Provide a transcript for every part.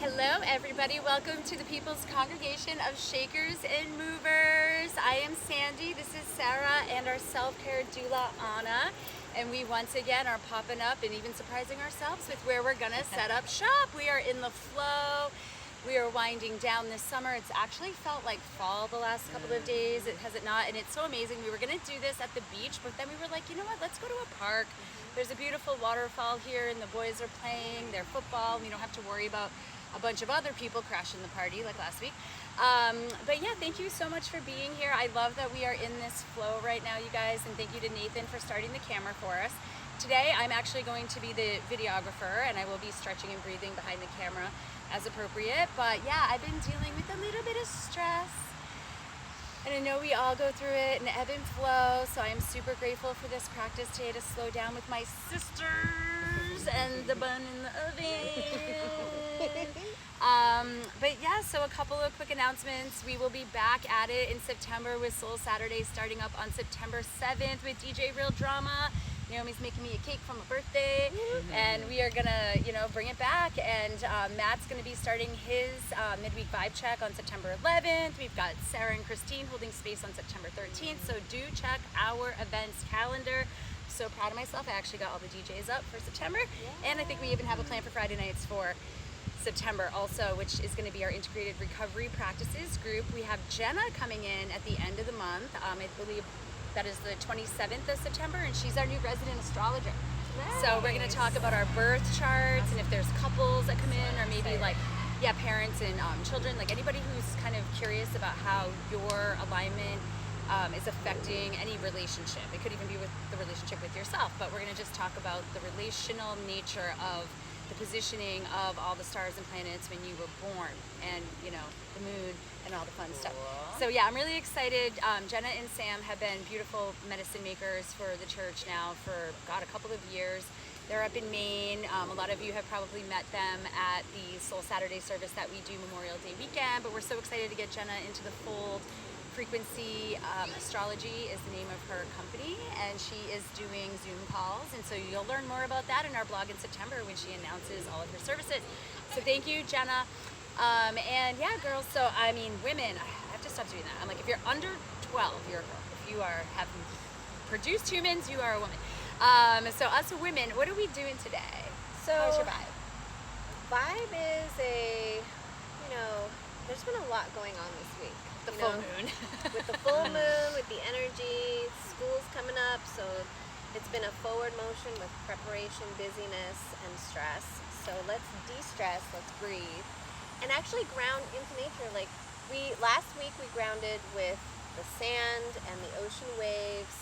Hello everybody, welcome to the People's Congregation of Shakers and Movers. I am Sandy, this is Sarah, and our Self Care Doula, Anna. And we once again are popping up and even surprising ourselves with where we're gonna set up shop. We are in the flow. We are winding down this summer. It's actually felt like fall the last couple of days, has it not? And it's so amazing. We were gonna do this at the beach, but then we were like, you know what, let's go to a park. There's a beautiful waterfall here and the boys are playing their football and we don't have to worry about a bunch of other people crashing the party like last week. But yeah, thank you so much for being here. I love that we are in this flow right now, you guys, and thank you to Nathan for starting the camera for us. Today, I'm actually going to be the videographer and I will be stretching and breathing behind the camera as appropriate. But yeah, I've been dealing with a little bit of stress. And I know we all go through it and ebb and flow, so I am super grateful for this practice today to slow down with my sisters and the bun in the oven. But yeah, so a couple of quick announcements. We will be back at it in September with Soul Saturday, starting up on September 7th with DJ Real Drama. Naomi's making me a cake for my birthday, and we are gonna, bring it back. And Matt's gonna be starting his midweek vibe check on September 11th. We've got Sarah and Christine holding space on September 13th. So do check our events calendar. So proud of myself. I actually got all the DJs up for September, and I think we even have a plan for Friday nights for September also, which is going to be our integrated recovery practices group. We have Jenna coming in at the end of the month. I believe that is the 27th of September, and she's our new resident astrologer. Nice. So we're going to talk about our birth charts and if there's couples that come in, or maybe parents and children, like anybody who's kind of curious about how your alignment is affecting any relationship. It could even be with the relationship with yourself, but we're going to just talk about the relational nature of the positioning of all the stars and planets when you were born, and the moon and all the fun stuff. So yeah, I'm really excited. Jenna and Sam have been beautiful medicine makers for the church now for a couple of years. They're up in Maine. A lot of you have probably met them at the Soul Saturday service that we do Memorial Day weekend, but we're so excited to get Jenna into the fold. Frequency Astrology is the name of her company, and she is doing Zoom calls, and so you'll learn more about that in our blog in September when she announces all of her services. So thank you, Jenna. And yeah, girls, so I mean, women, I have to stop doing that. I'm like, if you're under 12, you're a girl. If you have produced humans, you are a woman. So us women, what are we doing today? So how's your vibe? Vibe is there's been a lot going on this week. The full moon. With the full moon, with the energy, school's coming up, so it's been a forward motion with preparation, busyness, and stress. So let's de-stress, let's breathe, and actually ground into nature. Like last week we grounded with the sand and the ocean waves.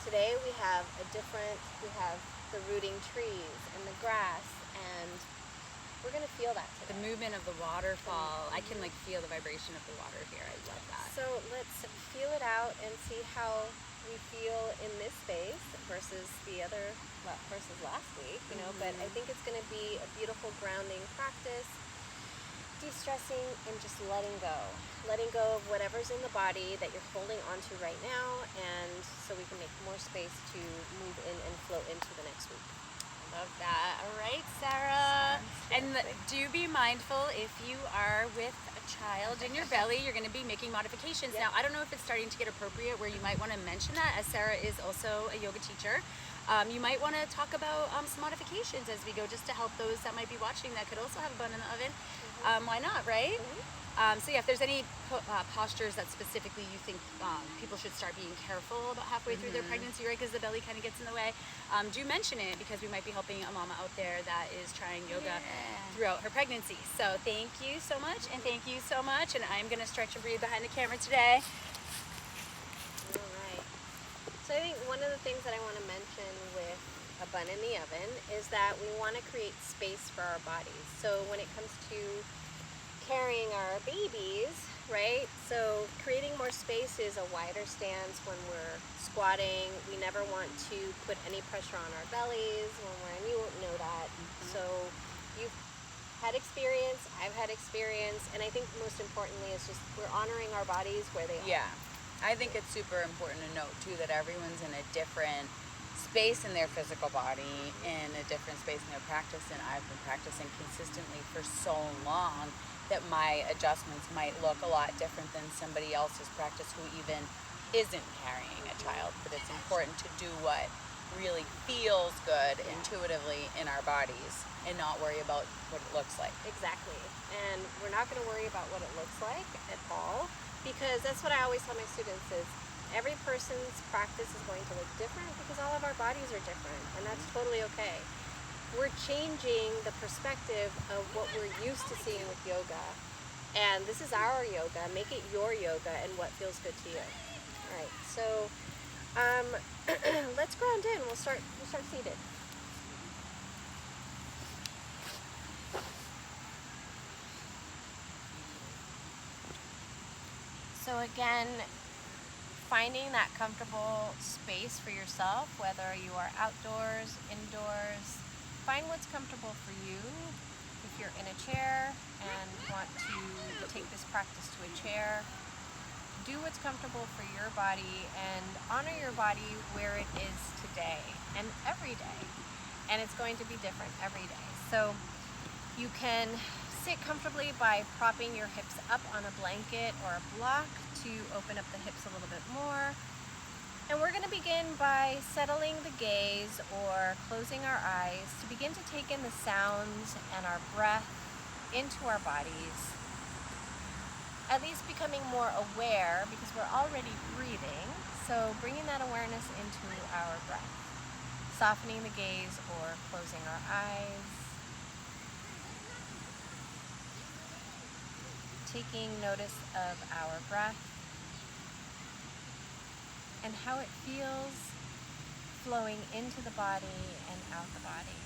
Today we have the rooting trees and the grass, and we're gonna feel that today. The movement of the waterfall. I can feel the vibration of the water here. I love that. So let's feel it out and see how we feel in this space versus last week, but I think it's gonna be a beautiful grounding practice, de-stressing and just letting go of whatever's in the body that you're holding onto right now, and so we can make more space to move in and flow into the next week. Love that. All right, Sarah. And do be mindful, if you are with a child in your belly, you're going to be making modifications. Now, I don't know if it's starting to get appropriate where you might want to mention that, as Sarah is also a yoga teacher. You might want to talk about some modifications as we go, just to help those that might be watching that could also have a bun in the oven. Why not, right? So yeah, if there's any postures that specifically you think people should start being careful about halfway through their pregnancy, right, because the belly kind of gets in the way, do mention it, because we might be helping a mama out there that is trying yoga throughout her pregnancy. So thank you so much, and thank you so much, and I'm going to stretch and breathe behind the camera today. All right. So I think one of the things that I want to mention with a bun in the oven is that we want to create space for our bodies. So when it comes to carrying our babies, right? So creating more space is a wider stance when we're squatting. We never want to put any pressure on our bellies when we're, and you won't know that. So you've had experience, I've had experience, and I think most importantly is just we're honoring our bodies where they are. Yeah, I think it's super important to note too that everyone's in a different space in their physical body, in a different space in their practice, and I've been practicing consistently for so long that my adjustments might look a lot different than somebody else's practice who even isn't carrying a child. But it's important to do what really feels good intuitively in our bodies and not worry about what it looks like. Exactly. And we're not going to worry about what it looks like at all, because that's what I always tell my students is every person's practice is going to look different because all of our bodies are different, and that's totally okay. We're changing the perspective of what we're used to seeing with yoga, and this is our yoga. Make it your yoga and what feels good to you. All right, so let's ground in. We'll start seated. So again, finding that comfortable space for yourself, whether you are outdoors, indoors, find what's comfortable for you. If you're in a chair and want to take this practice to a chair, do what's comfortable for your body and honor your body where it is today and every day. And it's going to be different every day. So you can sit comfortably by propping your hips up on a blanket or a block to open up the hips a little bit more. And we're going to begin by settling the gaze or closing our eyes to begin to take in the sounds and our breath into our bodies. At least becoming more aware because we're already breathing. So bringing that awareness into our breath. Softening the gaze or closing our eyes. Taking notice of our breath and how it feels flowing into the body and out the body.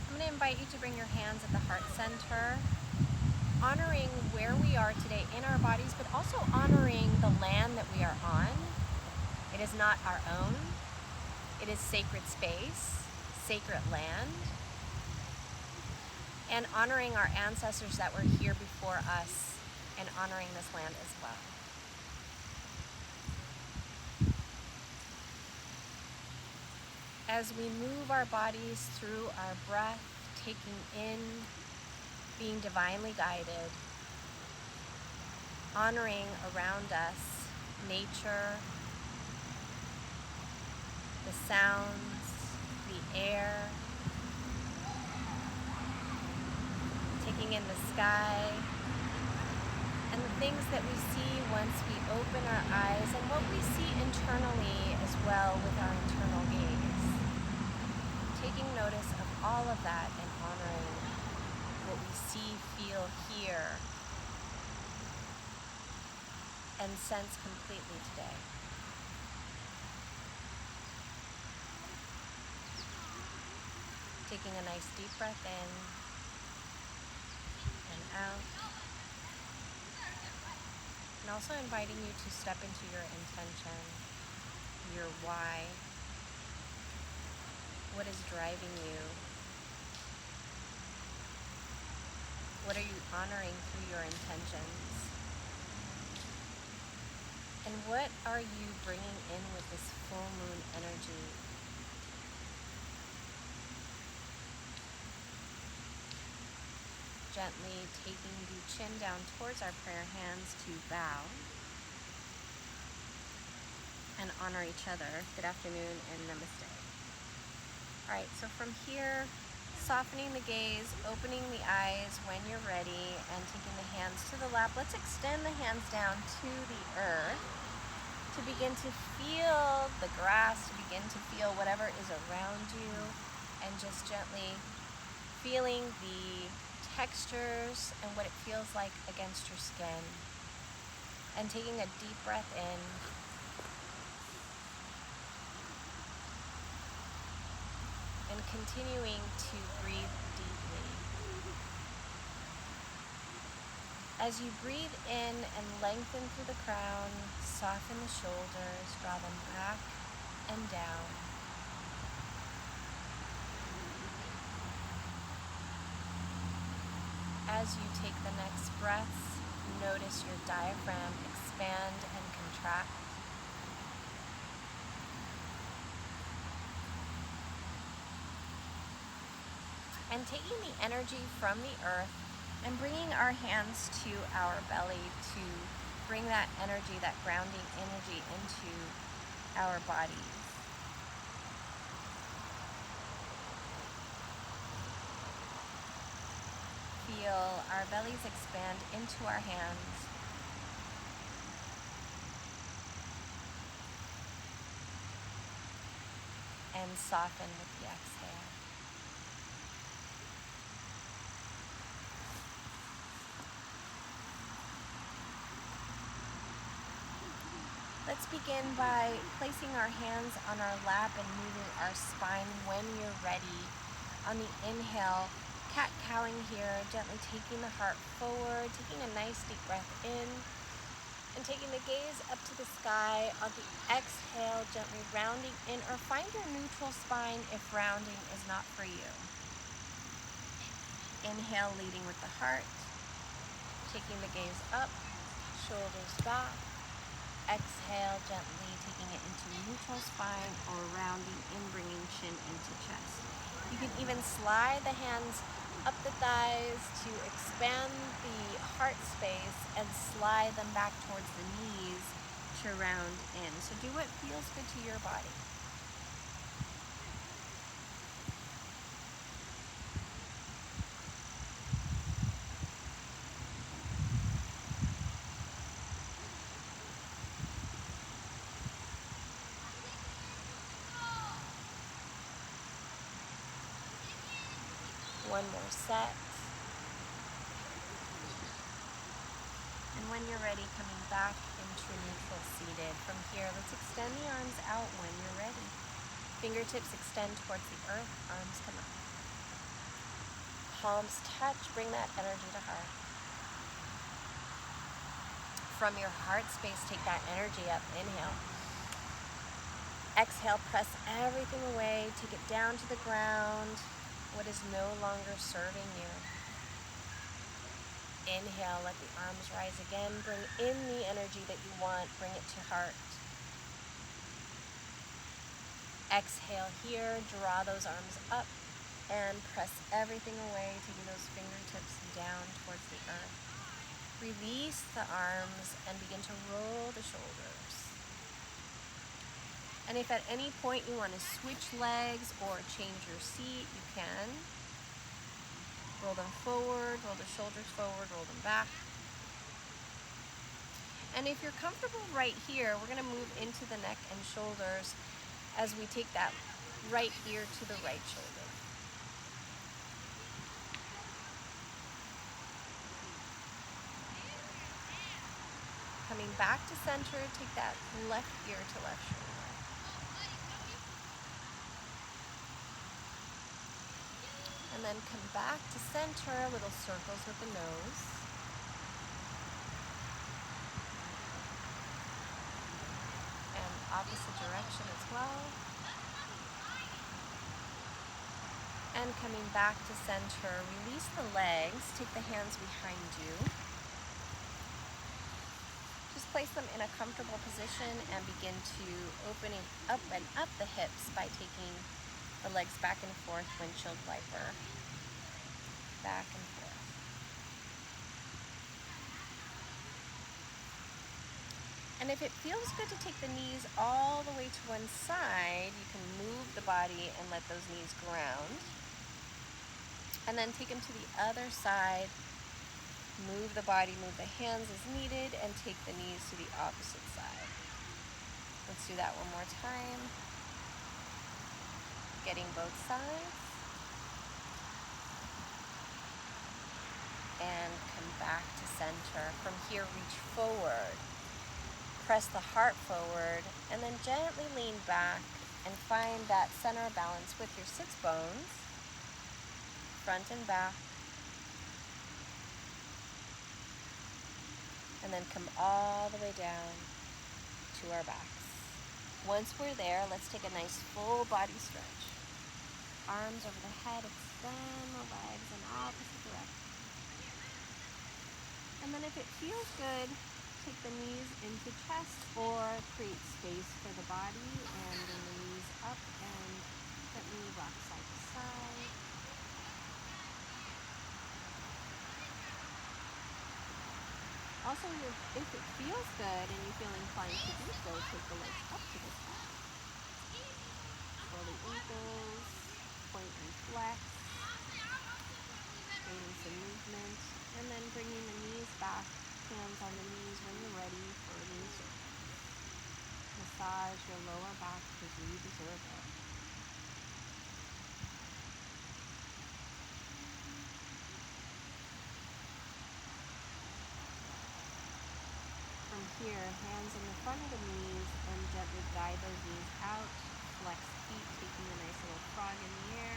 I'm going to invite you to bring your hands at the heart center, honoring where we are today in our bodies, but also honoring the land that we are on. It is not our own. It is sacred space, sacred land, and honoring our ancestors that were here before us and honoring this land as well. As we move our bodies through our breath, taking in, being divinely guided, honoring around us nature, the sounds, the air, taking in the sky, and the things that we see once we open our eyes, and what we see internally as well with our internal gaze. Taking notice of all of that and honoring what we see, feel, hear, and sense completely today. Taking a nice deep breath in and out. And also inviting you to step into your intention, your why. What is driving you? What are you honoring through your intentions? And what are you bringing in with this full moon energy? Gently taking the chin down towards our prayer hands to bow and honor each other. Good afternoon and namaste. All right, so from here, softening the gaze, opening the eyes when you're ready, and taking the hands to the lap. Let's extend the hands down to the earth to begin to feel the grass, to begin to feel whatever is around you, and just gently feeling the textures and what it feels like against your skin. And taking a deep breath in. And continuing to breathe deeply. As you breathe in and lengthen through the crown, soften the shoulders, draw them back and down. as you take the next breaths, notice your diaphragm expand and contract. And taking the energy from the earth and bringing our hands to our belly to bring that energy, that grounding energy into our bodies. Feel our bellies expand into our hands. And soften with the exhale. Let's begin by placing our hands on our lap and moving our spine when you're ready. On the inhale, cat-cowing here, gently taking the heart forward, taking a nice deep breath in, and taking the gaze up to the sky. On the exhale, gently rounding in, or find your neutral spine if rounding is not for you. Inhale, leading with the heart, taking the gaze up, shoulders back. Exhale, gently taking it into neutral spine or rounding in, bringing chin into chest. You can even slide the hands up the thighs to expand the heart space and slide them back towards the knees to round in. So do what feels good to your body. One more set. And when you're ready, coming back into neutral seated. From here, let's extend the arms out when you're ready. Fingertips extend towards the earth, arms come up. Palms touch, bring that energy to heart. From your heart space, take that energy up, inhale. Exhale, press everything away, take it down to the ground. What is no longer serving you. Inhale, let the arms rise again. Bring in the energy that you want. Bring it to heart. Exhale here. Draw those arms up and press everything away, taking those fingertips down towards the earth. Release the arms and begin to roll the shoulders. And if at any point you want to switch legs or change your seat, you can. Roll them forward, roll the shoulders forward, roll them back. And if you're comfortable right here, we're going to move into the neck and shoulders as we take that right ear to the right shoulder. Coming back to center, take that left ear to left shoulder. And then come back to center, little circles with the nose. And opposite direction as well. And coming back to center, release the legs, take the hands behind you. Just place them in a comfortable position and begin to opening up and up the hips by taking the legs back and forth, windshield wiper. Back and forth. And if it feels good to take the knees all the way to one side, you can move the body and let those knees ground. And then take them to the other side. Move the body, move the hands as needed, and take the knees to the opposite side. Let's do that one more time. Getting both sides. And come back to center. From here, reach forward. Press the heart forward, and then gently lean back and find that center balance with your sits bones, front and back. And then come all the way down to our backs. Once we're there, let's take a nice full body stretch. Arms over the head, extend the legs in opposite direction. And then if it feels good, take the knees into chest or create space for the body and bring the knees up and gently rock side to side. Also, if it feels good and you feel inclined to do so, take the legs up to the sky. Curl the ankles, point and flex, creating some movement, and then bringing the knees back, hands on the knees when you're ready for knee circles. Massage your lower back because you deserve it. From here, hands in the front of the knees and gently guide those knees out. Flex feet, taking a nice little frog in the air.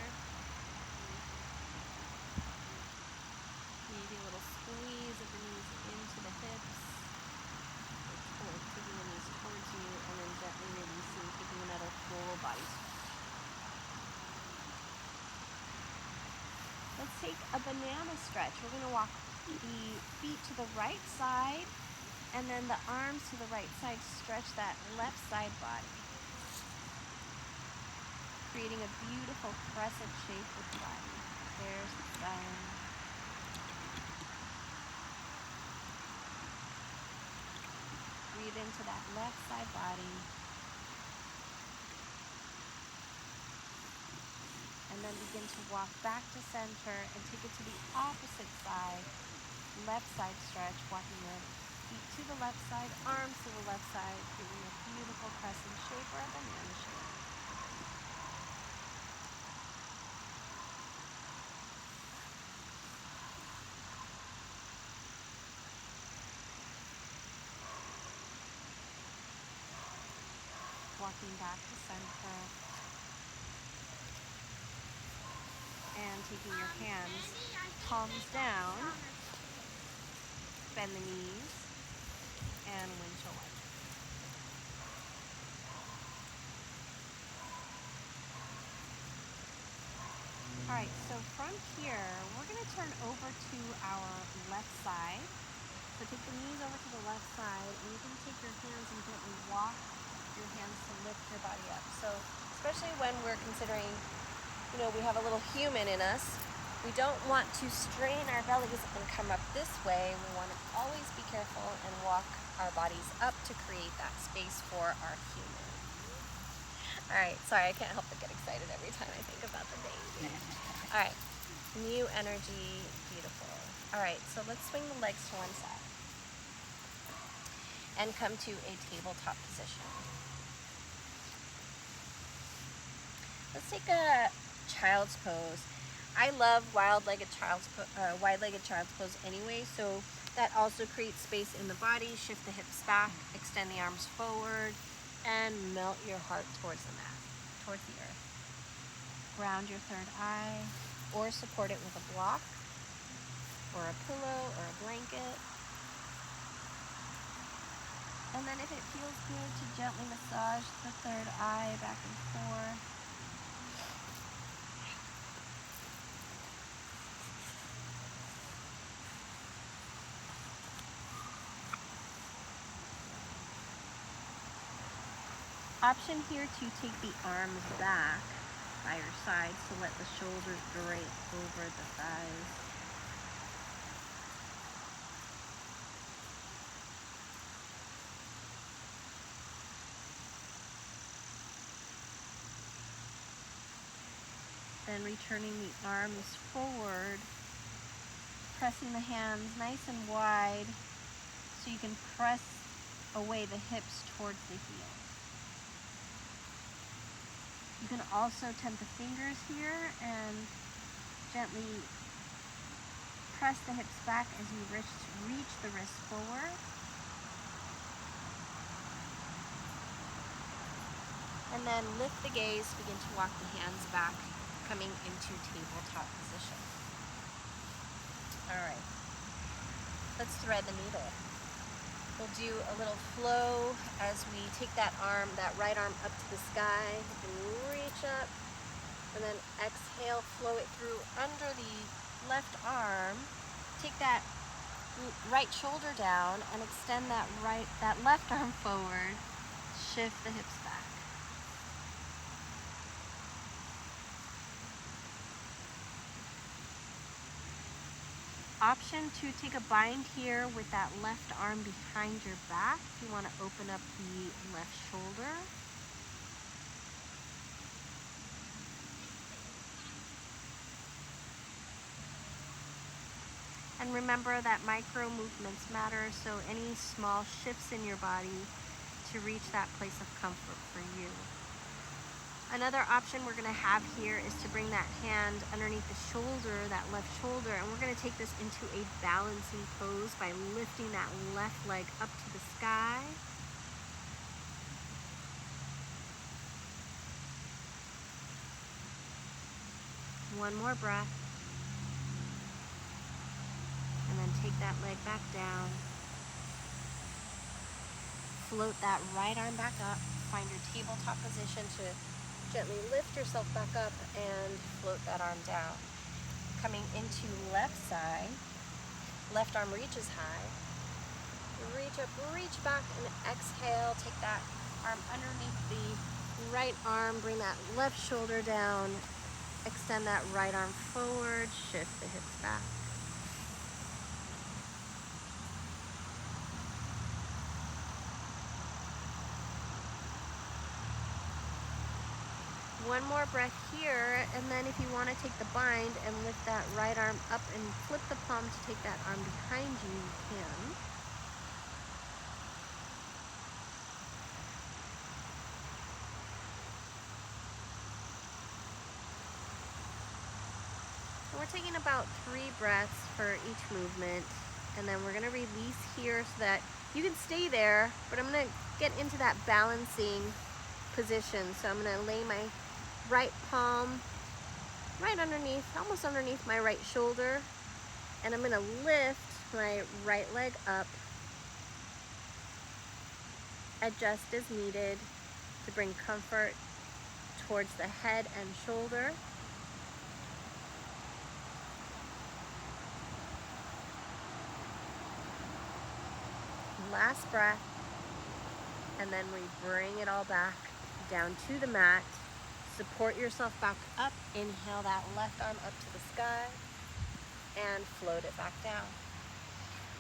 Maybe a little squeeze of the knees into the hips. Taking the knees towards you and then gently releasing, taking another full body stretch. Let's take a banana stretch. We're going to walk the feet to the right side and then the arms to the right side. Stretch that left side body. Creating a beautiful crescent shape with the body. There's the sun. Breathe into that left side body. And then begin to walk back to center and take it to the opposite side. Left side stretch, walking the feet to the left side, arms to the left side, creating a beautiful crescent shape or a banana shape. Walking back to center and taking your hands, palms down, bend the knees, and windshield wiper. Alright, so from here, we're going to turn over to our left side. So take the knees over to the left side, and you can take your hands and gently walk your hands to lift your body up. So especially when we're considering, we have a little human in us, we don't want to strain our bellies and come up this way. We want to always be careful and walk our bodies up to create that space for our human. All right, sorry, I can't help but get excited every time I think about the baby. All right, new energy, beautiful. All right, so let's swing the legs to one side and come to a tabletop position. Let's take a child's pose. I love wide-legged child's pose anyway, so that also creates space in the body. Shift the hips back, extend the arms forward, and melt your heart towards the mat, towards the earth. Ground your third eye, or support it with a block, or a pillow, or a blanket. And then if it feels good, to gently massage the third eye back and forth. Option here to take the arms back by your sides to let the shoulders drape over the thighs. Then returning the arms forward, pressing the hands nice and wide so you can press away the hips towards the heels. You can also tent the fingers here and gently press the hips back as you reach the wrists forward. And then lift the gaze, begin to walk the hands back, coming into tabletop position. All right, let's thread the needle. We'll do a little flow as we take that right arm up to the sky and reach up, and then exhale, flow it through under the left arm. Take that right shoulder down and extend that left arm forward. Shift the hips back. Option to take a bind here with that left arm behind your back. If you want to open up the left shoulder. And remember that micro movements matter, so any small shifts in your body to reach that place of comfort for you. Another option we're going to have here is to bring that hand underneath the shoulder, that left shoulder, and we're going to take this into a balancing pose by lifting that left leg up to the sky. One more breath. And then take that leg back down. Float that right arm back up. Find your tabletop position to gently lift yourself back up and float that arm down. Coming into left side, left arm reaches high. Reach up, reach back, and exhale. Take that arm underneath the right arm. Bring that left shoulder down. Extend that right arm forward. Shift the hips back. One more breath here, and then if you want to take the bind and lift that right arm up and flip the palm to take that arm behind you, you can. And we're taking about 3 breaths for each movement, and then we're going to release here so that you can stay there, but I'm going to get into that balancing position. So I'm going to lay my right palm right underneath, almost underneath my right shoulder, and I'm going to lift my right leg up, adjust as needed to bring comfort towards the head and shoulder. Last breath, and then we bring it all back down to the mat. Support yourself back up. Inhale that left arm up to the sky and float it back down.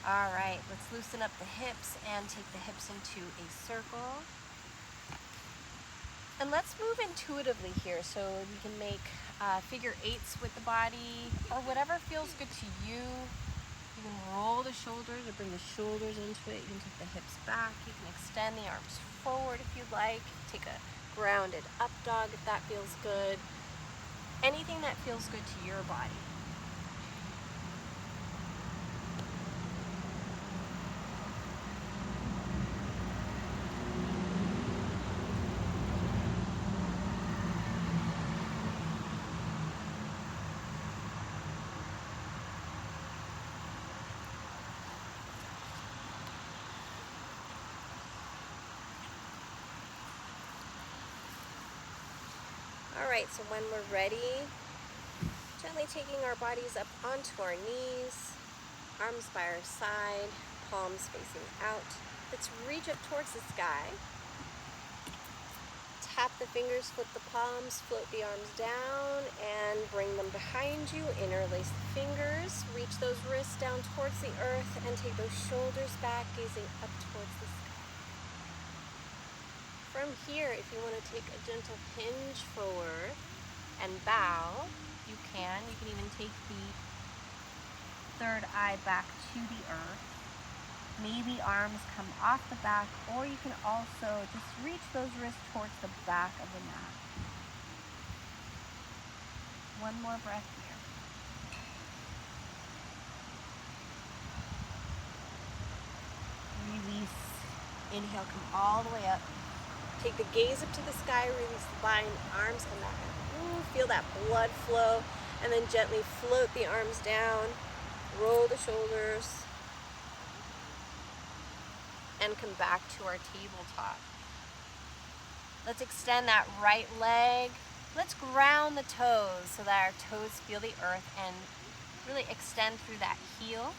All right, let's loosen up the hips and take the hips into a circle. And let's move intuitively here, so we can make figure 8s with the body or whatever feels good to you. You can roll the shoulders or bring the shoulders into it. You can take the hips back. You can extend the arms forward if you'd like. Take a grounded up dog if that feels good. Anything that feels good to your body. Alright, so when we're ready, gently taking our bodies up onto our knees, arms by our side, palms facing out. Let's reach up towards the sky. Tap the fingers, flip the palms, float the arms down, and bring them behind you. Interlace the fingers, reach those wrists down towards the earth, and take those shoulders back, gazing up towards the sky. From here, if you want to take a gentle hinge forward and bow, you can. You can even take the third eye back to the earth. Maybe arms come off the back, or you can also just reach those wrists towards the back of the mat. One more breath here. Release. Inhale, come all the way up. Take the gaze up to the sky, release the bind, arms come back up. Ooh, feel that blood flow, and then gently float the arms down, roll the shoulders, and come back to our tabletop. Let's extend that right leg. Let's ground the toes so that our toes feel the earth and really extend through that heel.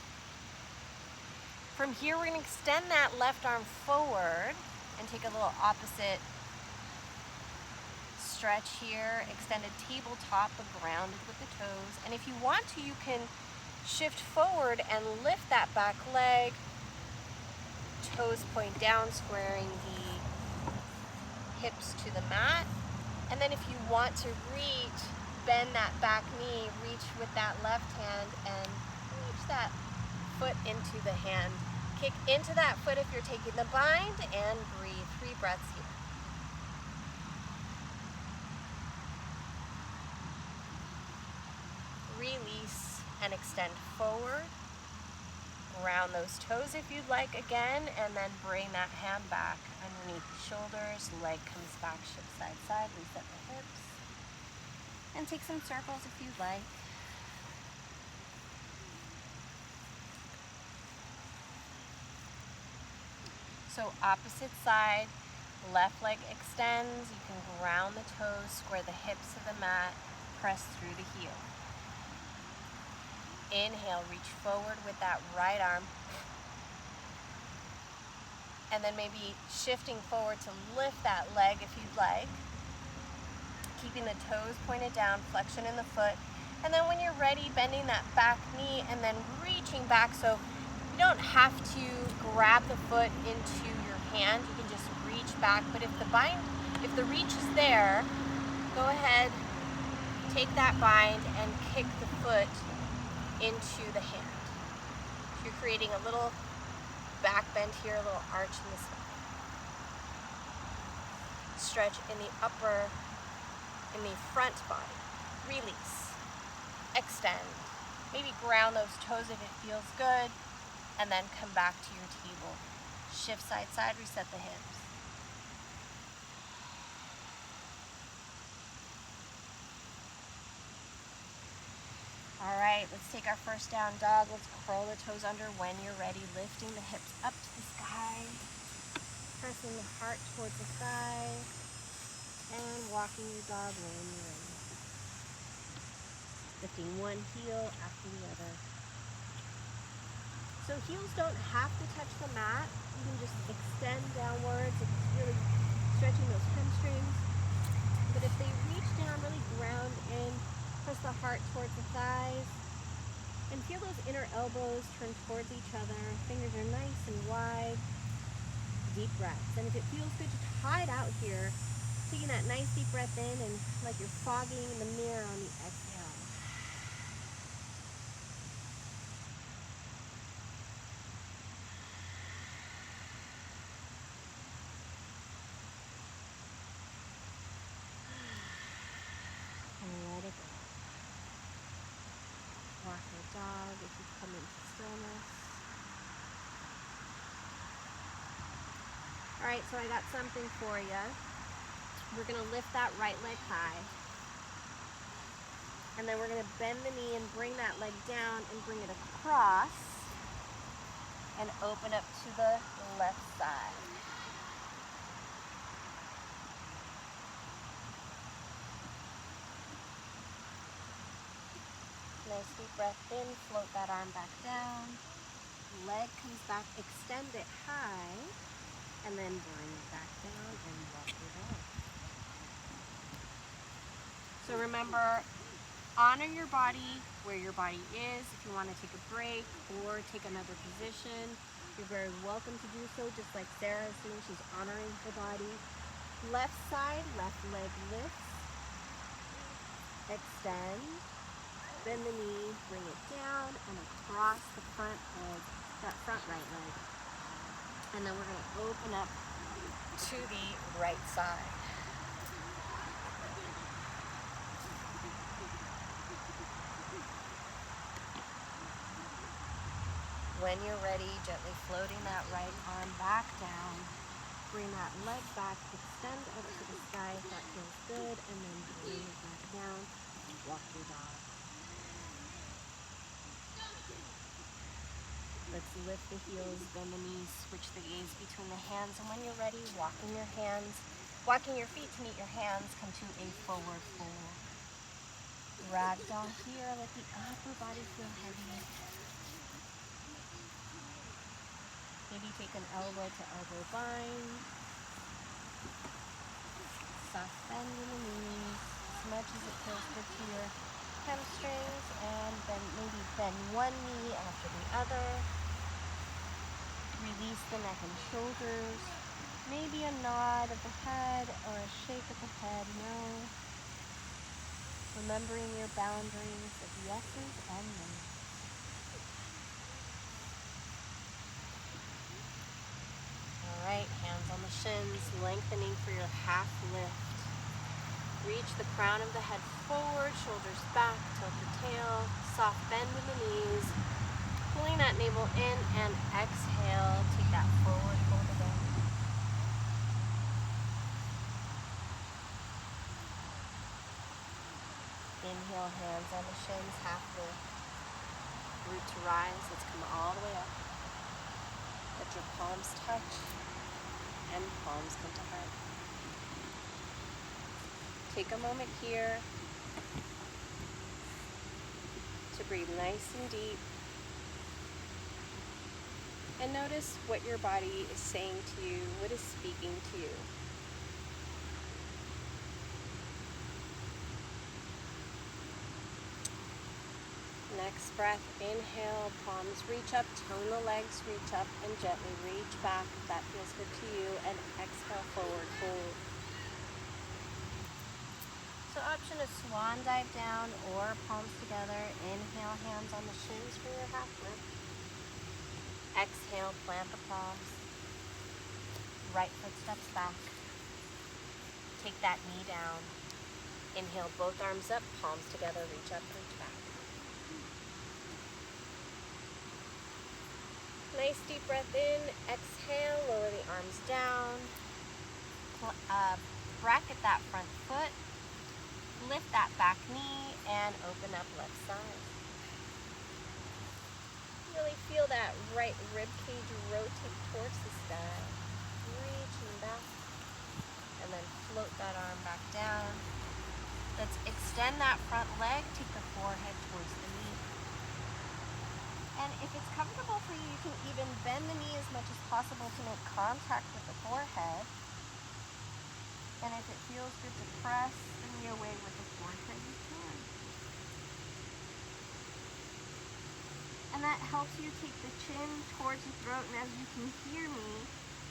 From here, we're gonna extend that left arm forward and take a little opposite stretch here. Extended tabletop, but grounded with the toes. And if you want to, you can shift forward and lift that back leg. Toes point down, squaring the hips to the mat. And then if you want to reach, bend that back knee, reach with that left hand and reach that foot into the hand. Kick into that foot if you're taking the bind and breathe. 3 breaths here. Release and extend forward. Ground those toes if you'd like again, and then bring that hand back underneath the shoulders. Leg comes back, shift side to side, reset the hips. And take some circles if you'd like. So opposite side, left leg extends. You can ground the toes, square the hips to the mat, press through the heel. Inhale, reach forward with that right arm. And then maybe shifting forward to lift that leg if you'd like. Keeping the toes pointed down, flexion in the foot. And then when you're ready, bending that back knee and then reaching back. So you don't have to grab the foot into your hand. You can just reach back. But if the reach is there, go ahead, take that bind and kick the foot into the hand. So you're creating a little back bend here, a little arch in the spine. Stretch in the front body. Release. Extend. Maybe ground those toes if it feels good. And then come back to your table. Shift side to side, reset the hips. All right, let's take our first down dog. Let's curl the toes under when you're ready, lifting the hips up to the sky, pressing the heart towards the thigh, and walking your dog when you're ready. Lifting one heel after the other. So heels don't have to touch the mat. You can just extend downwards. It's really stretching those hamstrings. But if they reach down, really ground in, press the heart towards the thighs, and feel those inner elbows turn towards each other. Fingers are nice and wide. Deep breaths. And if it feels good, just hide out here, taking that nice deep breath in and like you're fogging the mirror on the exhale. Let it go. Walk your dog if you come into stillness. All right, so I got something for you. We're gonna lift that right leg high. And then we're gonna bend the knee and bring that leg down and bring it across and open up to the left side. Nice deep breath in, float that arm back down. Leg comes back, extend it high, and then bring it back down and walk it out. So remember, honor your body where your body is. If you want to take a break or take another position, you're very welcome to do so, just like Sarah is doing. She's honoring her body. Left side, left leg lifts. Extend. Bend the knee, bring it down and across the front leg, that front right leg. And then we're going to open up to the right side. When you're ready, gently floating that right arm back down. Bring that leg back, extend up to the sky if that feels good, and then bring it back down and walk your dog. Let's lift the heels, bend the knees, switch the gaze between the hands, and when you're ready, walking your feet to meet your hands, come to a forward fold. Ragdoll here, let the upper body feel heavy. Maybe take an elbow to elbow bind. Soft bend in the knees as much as it feels good to your hamstrings, and then maybe bend one knee after the other. Release the neck and shoulders. Maybe a nod of the head or a shake of the head, no. Remembering your boundaries of yeses and nos. All right, hands on the shins, lengthening for your half lift. Reach the crown of the head forward, shoulders back, tilt the tail, soft bend in the knees, pulling that navel in, and exhale, take that forward fold again. Inhale, hands on the shins, half lift. Root to rise, let's come all the way up. Let your palms touch and palms come to heart. Take a moment here to breathe nice and deep. And notice what your body is saying to you, what is speaking to you. Next breath, inhale, palms reach up, tone the legs, reach up and gently reach back if that feels good to you, and exhale, forward fold. So option is swan dive down or palms together. Inhale, hands on the shins for your half lift. Exhale, plant the palms. Right foot steps back. Take that knee down. Inhale, both arms up, palms together, reach up, reach back. Nice deep breath in. Exhale, lower the arms down. Bracket that front foot. Lift that back knee and open up left side. Really feel that right rib cage rotate towards the sky. Reaching back. And then float that arm back down. Let's extend that front leg. Take the forehead towards the knee. And if it's comfortable for you, you can even bend the knee as much as possible to make contact with the forehead. And if it feels good to press the knee away with the forehead, you can. And that helps you take the chin towards the throat. And as you can hear me,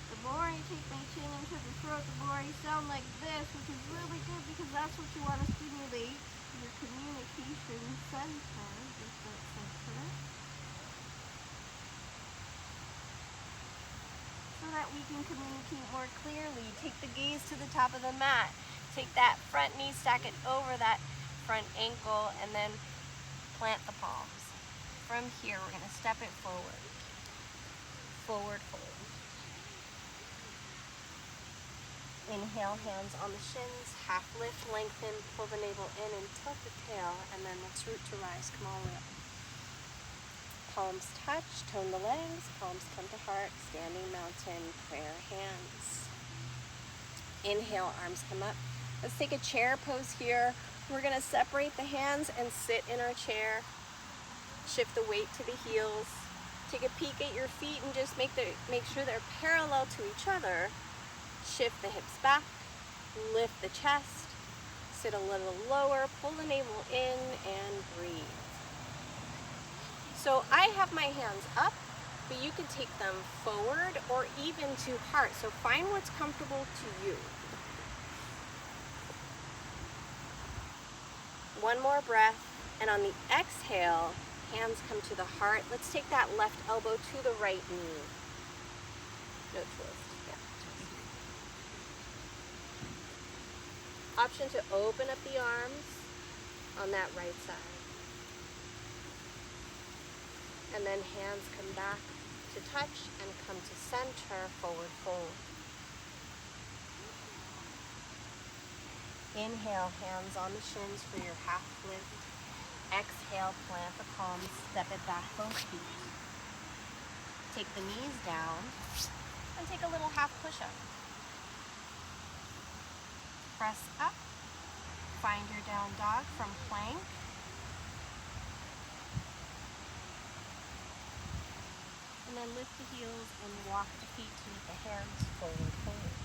the more I take my chin into the throat, the more I sound like this, which is really good because that's what you want to stimulate your communication center, your throat center. So that we can communicate more clearly. Take the gaze to the top of the mat. Take that front knee, stack it over that front ankle, and then plant the palms. From here, we're going to step it forward. Forward fold. Inhale, hands on the shins, half lift, lengthen, pull the navel in and tilt the tail, and then let's root to rise, come all the way up. Palms touch, tone the legs, palms come to heart, standing mountain, prayer hands. Inhale, arms come up. Let's take a chair pose here. We're gonna separate the hands and sit in our chair. Shift the weight to the heels. Take a peek at your feet and just make sure they're parallel to each other. Shift the hips back, lift the chest, sit a little lower, pull the navel in and breathe. So I have my hands up, but you can take them forward or even to heart. So find what's comfortable to you. One more breath, and on the exhale, hands come to the heart. Let's take that left elbow to the right knee. No twist. Yeah. Option to open up the arms on that right side. And then hands come back to touch and come to center, forward fold. Inhale, hands on the shins for your half lift. Exhale, plant the palms, step it back both feet. Take the knees down and take a little half push-up. Press up, find your down dog from plank. And then lift the heels and walk the feet to meet the hands forward, forward.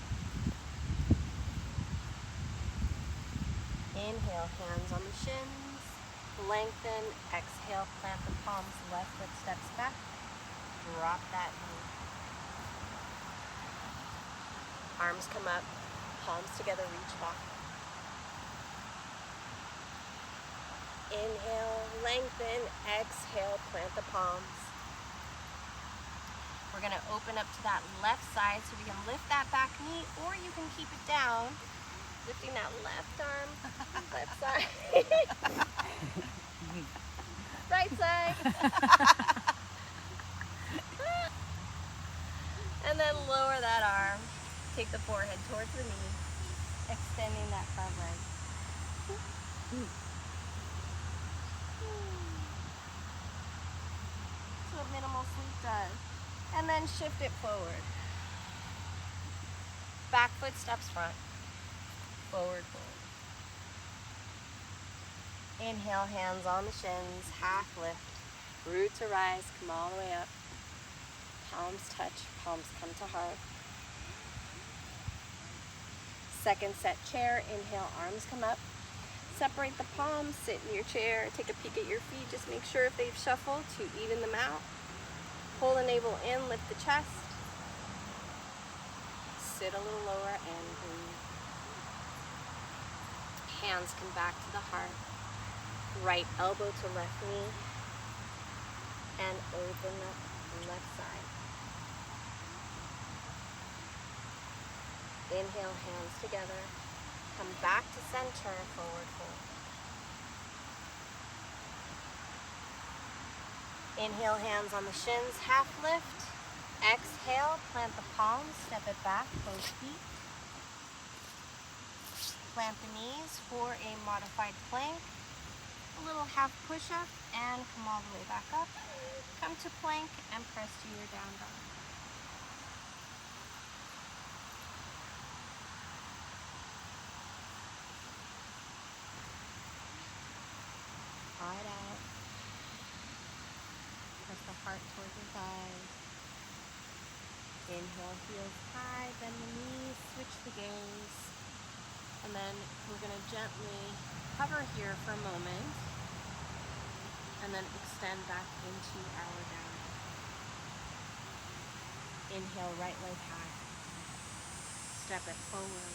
Inhale, hands on the shins. Lengthen. Exhale, plant the palms. Left foot steps back. Drop that knee. Arms come up. Palms together, reach back. Inhale, lengthen. Exhale, plant the palms. We're going to open up to that left side so we can lift that back knee, or you can keep it down, lifting that left arm, left side. Right side. And then lower that arm. Take the forehead towards the knee, extending that front leg. That's what minimal sleep does. And then shift it forward. Back foot steps front. Forward, forward. Inhale, hands on the shins, half lift. Root to rise, come all the way up. Palms touch, palms come to heart. Second set chair, inhale, arms come up. Separate the palms, sit in your chair, take a peek at your feet, just make sure if they've shuffled to even them out. Pull the navel in, lift the chest. Sit a little lower and breathe. Hands come back to the heart. Right elbow to left knee. And open up left side. Inhale, hands together. Come back to center, forward fold. Inhale, hands on the shins, half lift. Exhale, plant the palms, step it back, both feet. Plant the knees for a modified plank. A little half push-up and come all the way back up. Come to plank and press to your down dog. Draw it out. Press the heart towards your thighs. Inhale, heels high, bend the knees, switch the gaze. And then we're going to gently hover here for a moment. And then extend back into our down dog. Inhale, right leg high. Step it forward.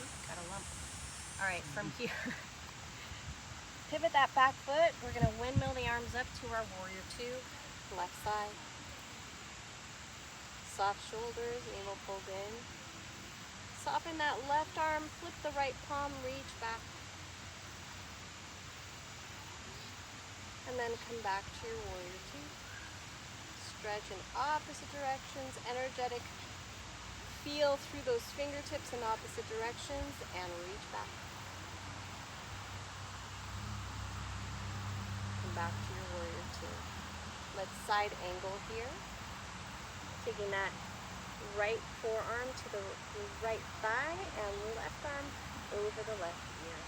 Oops, got a lump. All right, from here, pivot that back foot. We're going to windmill the arms up to our warrior two, left side. Soft shoulders, navel pulled in. Soften that left arm, flip the right palm, reach back. And then come back to your warrior two. Stretch in opposite directions, energetic. Feel through those fingertips in opposite directions and reach back. Come back to your warrior two. Let's side angle here. Taking that right forearm to the right thigh and left arm over the left ear.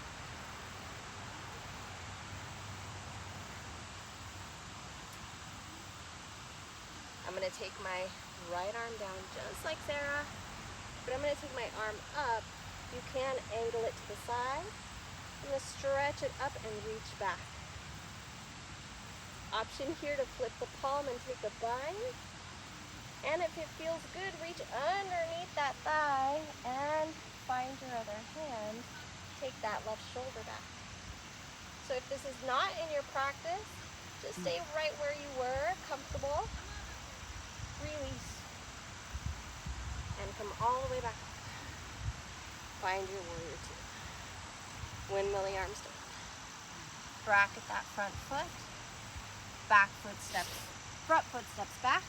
I'm going to take my right arm down just like Sarah, but I'm going to take my arm up. You can angle it to the side. I'm going to stretch it up and reach back. Option here to flip the palm and take a bind. And if it feels good, reach underneath that thigh and find your other hand. Take that left shoulder back. So if this is not in your practice, just stay right where you were, comfortable. Release. And come all the way back. Find your warrior two. Windmill the arms down. Bracket that front foot. Back foot steps, front foot steps back.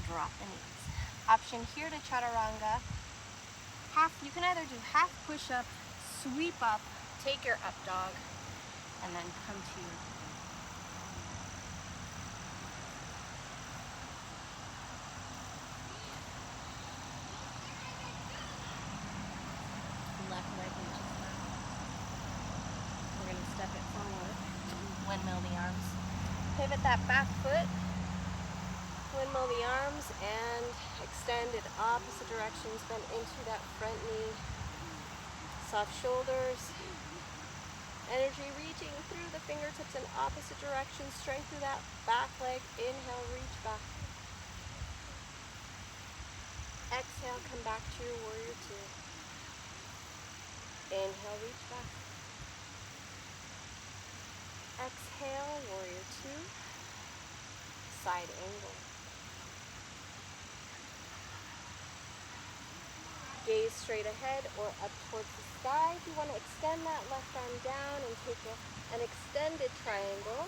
Drop the knees. Option here to chaturanga. You can either do half push-up, sweep up, take your up dog, and then come to your left leg reaches down. We're going to step it forward, windmill the arms. Get that back foot, windmill the arms, and extend in opposite directions. Bend into that front knee. Soft shoulders. Energy reaching through the fingertips in opposite directions. Strength through that back leg. Inhale, reach back. Exhale, come back to your warrior two. Inhale, reach back. Exhale, warrior two. Side angle. Gaze straight ahead or up towards the sky. If you want to extend that left arm down and take an extended triangle,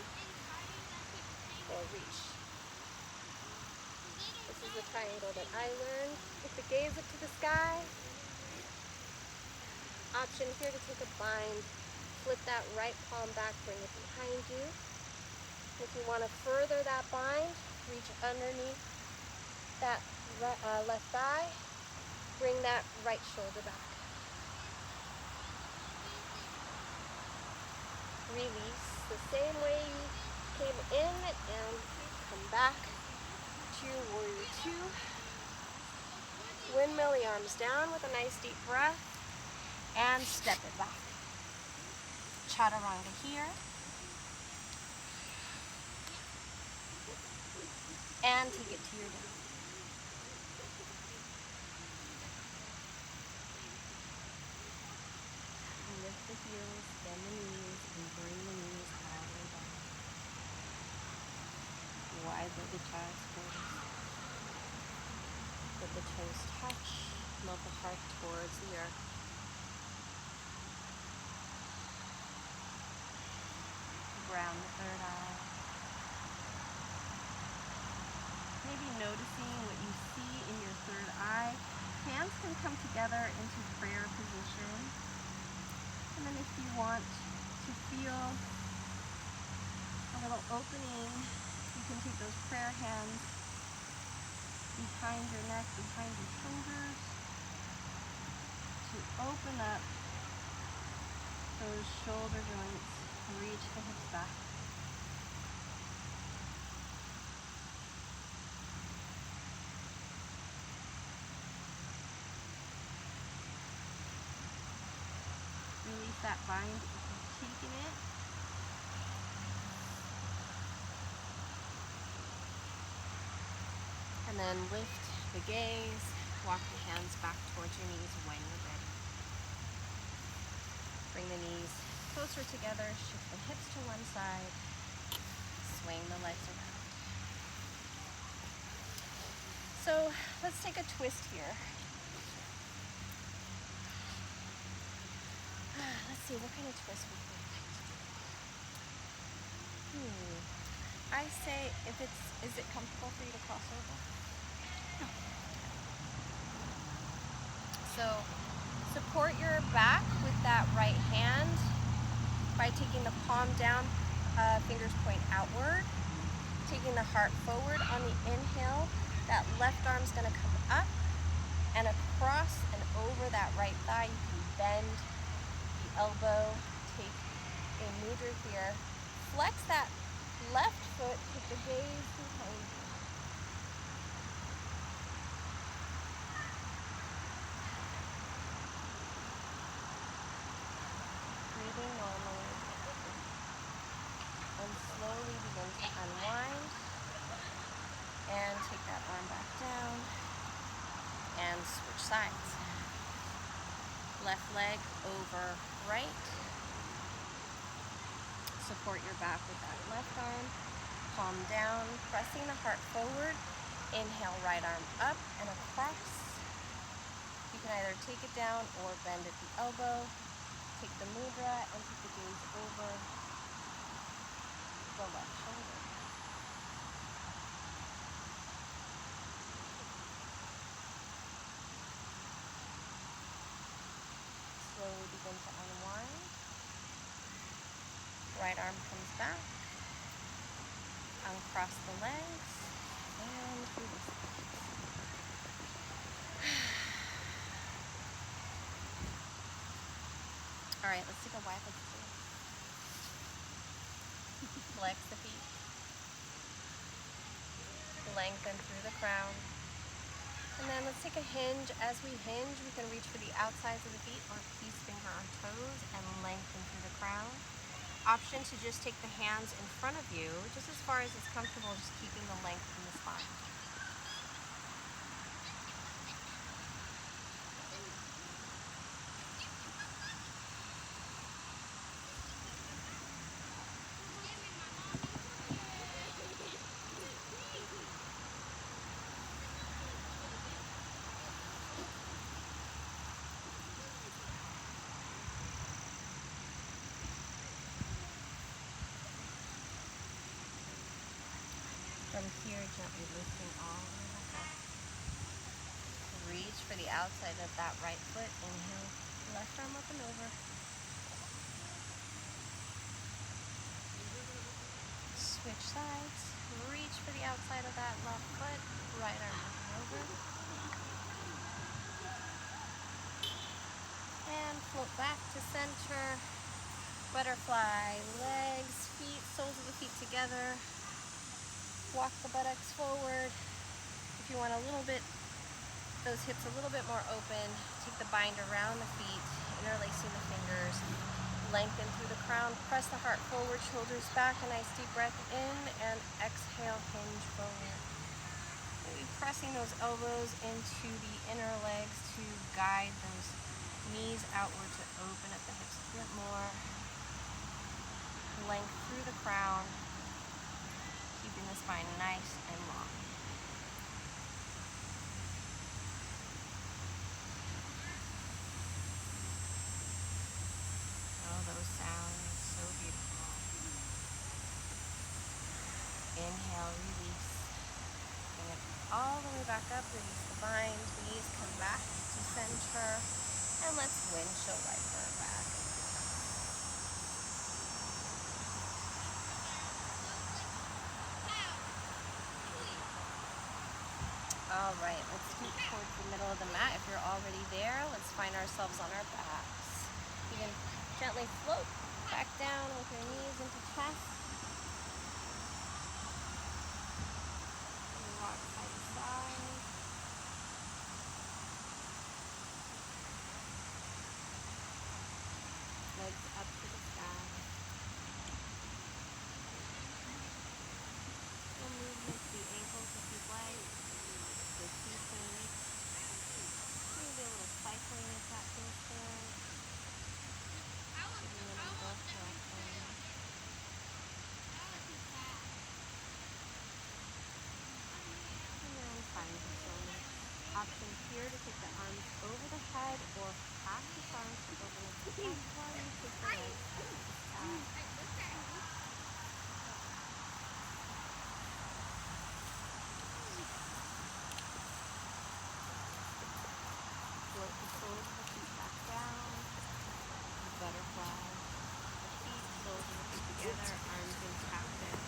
or reach. This is the triangle that I learned. Take the gaze up to the sky. Option here to take a bind. Flip that right palm back, bring it behind you. If you want to further that bind, reach underneath that left thigh. Bring that right shoulder back. Release the same way you came in and come back to your warrior two. Windmill the arms down with a nice deep breath and step it back. Chaturanga here. And take it to your down. Lift the heels, bend the knees, and bring the knees all the way down. Wide-legged child's pose. Let the toes touch, melt the heart towards the earth. Ground the third eye. Maybe noticing what you see in your third eye. Hands can come together into prayer position. And then if you want to feel a little opening, you can take those prayer hands behind your neck, behind your shoulders, to open up those shoulder joints and reach the hips back. Release that bind if you've taken it. And then lift the gaze, walk the hands back towards your knees when you're ready. Bring the knees closer together, shift the hips to one side, swing the legs around. So let's take a twist here. Let's see, what kind of twist would we like to do? I say, is it comfortable for you to cross over? No. So support your back with that right hand by taking the palm down, fingers point outward, taking the heart forward on the inhale. That left arm's gonna come up and across and over that right thigh. You can bend the elbow, take a mudra here. Flex that left foot, take the gaze behind you. Breathing normally. And slowly begin to unwind. And take that arm back down. And switch sides. Left leg over right. Support your back with that left arm. Palm down, pressing the heart forward. Inhale, right arm up and across. You can either take it down or bend at the elbow. Take the mudra and take the gaze over the left shoulder. Slowly begin to unwind. Right arm comes back. Uncross the legs and release the legs. All right, let's take a wide leg stance. Flex the feet. Lengthen through the crown. And then let's take a hinge. As we hinge, we can reach for the outsides of the feet or peace finger our toes and lengthen through the crown. Option to just take the hands in front of you, just as far as it's comfortable, just keeping the length in the spine. From here, gently lifting all the way back up. Reach for the outside of that right foot. Inhale, left arm up and over. Switch sides. Reach for the outside of that left foot. Right arm up and over. And float back to center. Butterfly. Legs, feet, soles of the feet together. Walk the buttocks forward. If you want a little bit, those hips a little bit more open, take the bind around the feet, interlacing the fingers. Lengthen through the crown, press the heart forward, shoulders back, a nice deep breath in, and exhale, hinge forward. Maybe pressing those elbows into the inner legs to guide those knees outward to open up the hips a bit more. Length through the crown, keeping the spine nice and long. Oh, those sounds, so beautiful. Inhale, release. Bring it all the way back up, release the bind, knees come back to center, and let's windshield wiper back. All right, let's scoot towards the middle of the mat. If you're already there, let's find ourselves on our backs. You can gently float back down with your knees into chest. And rock side to side. Legs up to the sky. Little movement to the ankles if you'd like. Repeating. Maybe a little cycling if that feels good. Moving in both directions. And then find the stillness. Option here to take the arms over the head or practice arms to open up the chest while you take the legs up to the sky. Float the soles of the feet back down. Butterfly. The feet, soles of the feet together, arms in captive.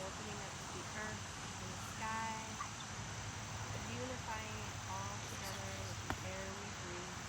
Opening up to the earth and the sky. Unifying it all together with the air we breathe.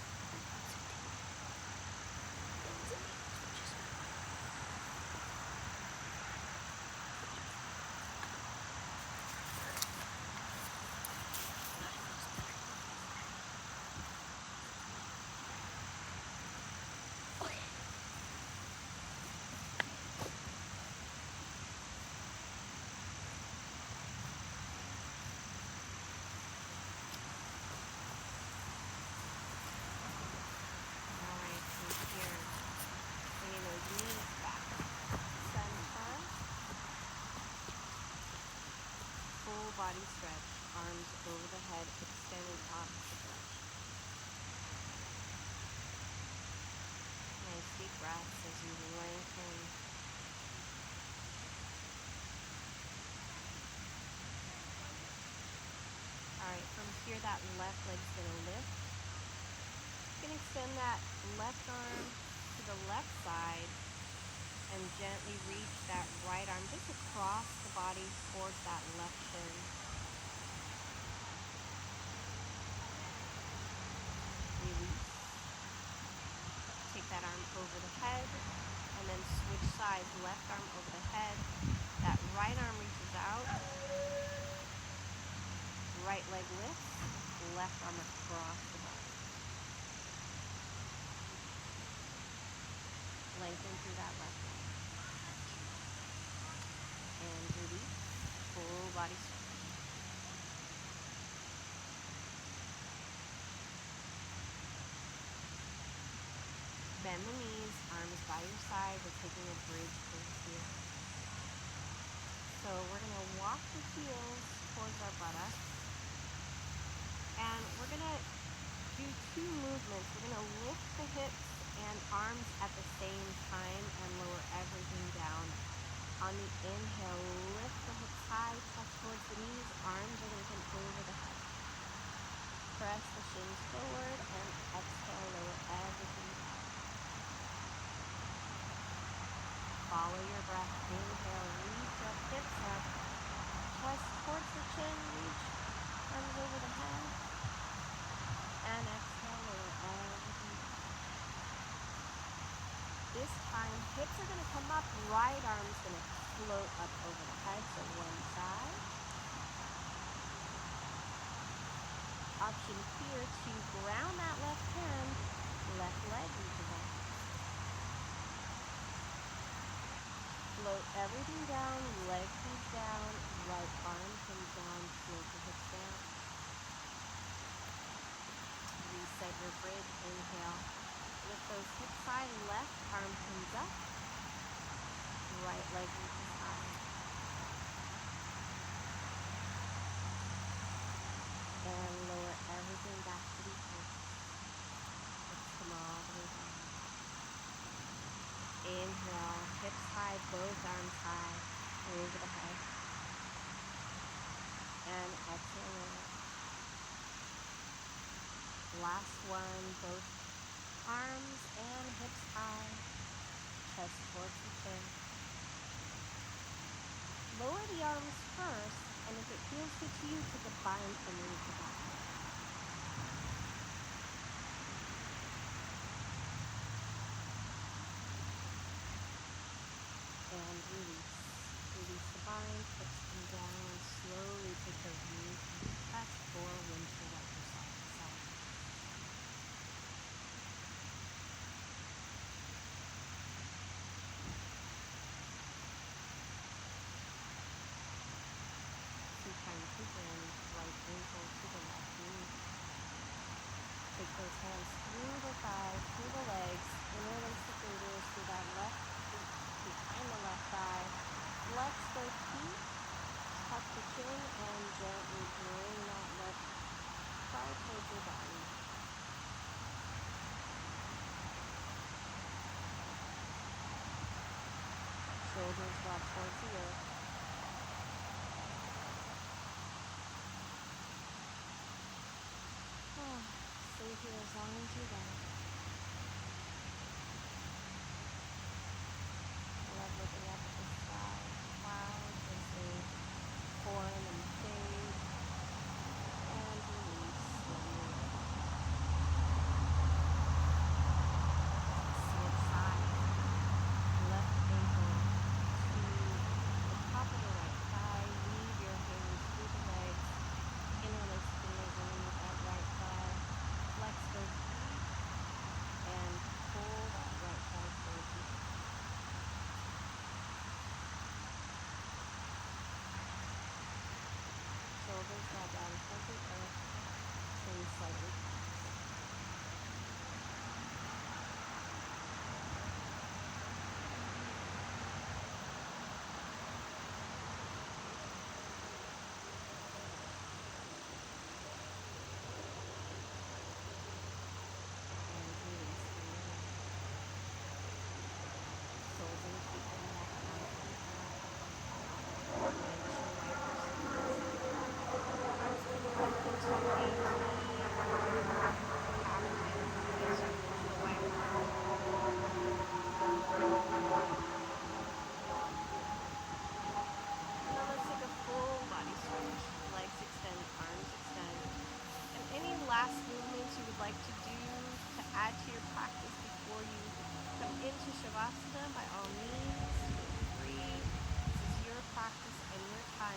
Body stretch, arms over the head, extending opposite direction. Nice deep breaths as you lengthen. Alright, from here that left leg's going to lift. You can extend that left arm to the left side and gently reach that right arm just across the body towards that left shin. Release. Take that arm over the head and then switch sides. Left arm over the head. That right arm reaches out. Right leg lifts, left arm across the body. Lengthen through that left leg. And release, full body stretch. Bend the knees, arms by your side. We're taking a bridge towards here. So we're going to walk the heels towards our buttocks. And we're going to do two movements. We're going to lift the hips and arms at the same time and lower everything down. On the inhale, lift the hips high, touch towards the knees. Arms are going to come over the head. Press the shins forward and exhale, lower everything down. Follow your breath. Inhale, reach up, hips up, chest towards the chin, reach arms over the head. And exhale, lower everything down. This time, hips are going to come up, right arm's going to float up over the head, so one side. Option here to ground that left hand, left leg reaches up. Float everything down, leg feeds down, right arm comes down, float the hips down. Reset your bridge, inhale. Lift those hips high, left arm comes up, right leg reaches high. And lower everything back to the earth. Hips come all the way down. Inhale, hips high, both arms high, over the head. And exhale, lower. Last one, both arms and hips high, chest towards the chin. Lower the arms first, and if it feels good to you, take a bind underneath the back. And release. Release the bind, hips come down, slowly take those knees into the chest or windshield wiper side to side. Two-time taken, right ankle to the left knee. Take those hands through the thighs, through the legs, interlace the fingers through that left foot behind the left thigh. Flex those feet, tuck the chin, and gently bring that left thigh towards your body. Shoulders drop towards the earth. Stay here as long as you're ready. I love looking up at the sky, clouds as they form and fade, and release slowly. Switch sides. Left ankle to the top of the right thigh. Weave your hands through the legs. Interlace fingers underneath that right thigh. Flex those feet and pull that right thigh towards you. Shoulders draw down towards the earth. Chin slightly past. And release the knee. Soles and feet come back nice and flat. Windshield wipers to the side. Arms come up into a knee. Cactus as your windshield wiper. And then let's take a full body stretch. Legs extend, arms extend. And any last movements you would like to do to add to your practice before you come into Shavasana, by all means, feel free. This is your practice and your time.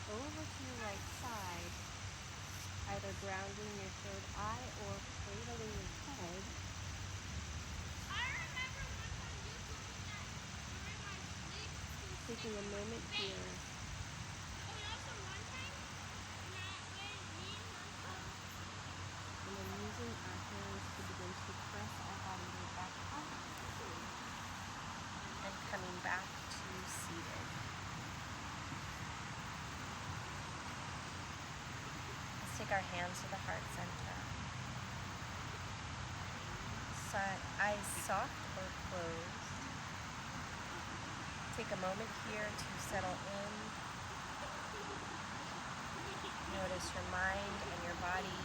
over to your right side, either grounding your third eye or cradling your head. Taking a moment here. And then using our hands to begin to press our body weight back up. And coming back to seated. Let's take our hands to the heart center. So eyes soft or closed. Take a moment here to settle in. Notice your mind and your body,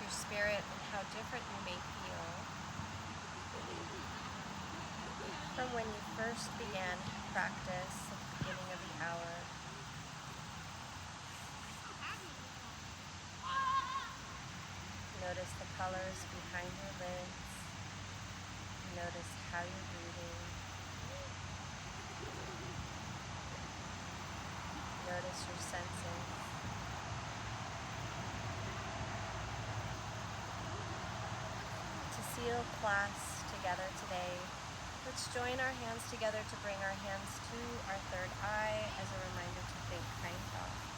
your spirit, and how different you may feel from when you first began practice at the beginning of the hour. Notice the colors behind your lids. Notice how you're breathing. Notice your senses. To seal class together today, let's join our hands together to bring our hands to our third eye as a reminder to think kind thoughts.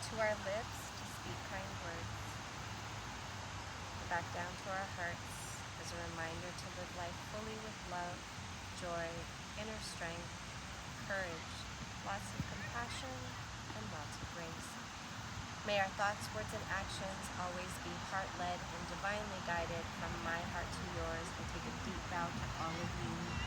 To our lips to speak kind words. Back down to our hearts as a reminder to live life fully with love, joy, inner strength, courage, lots of compassion, and lots of grace. May our thoughts, words, and actions always be heart-led and divinely guided from my heart to yours. And take a deep bow to all of you.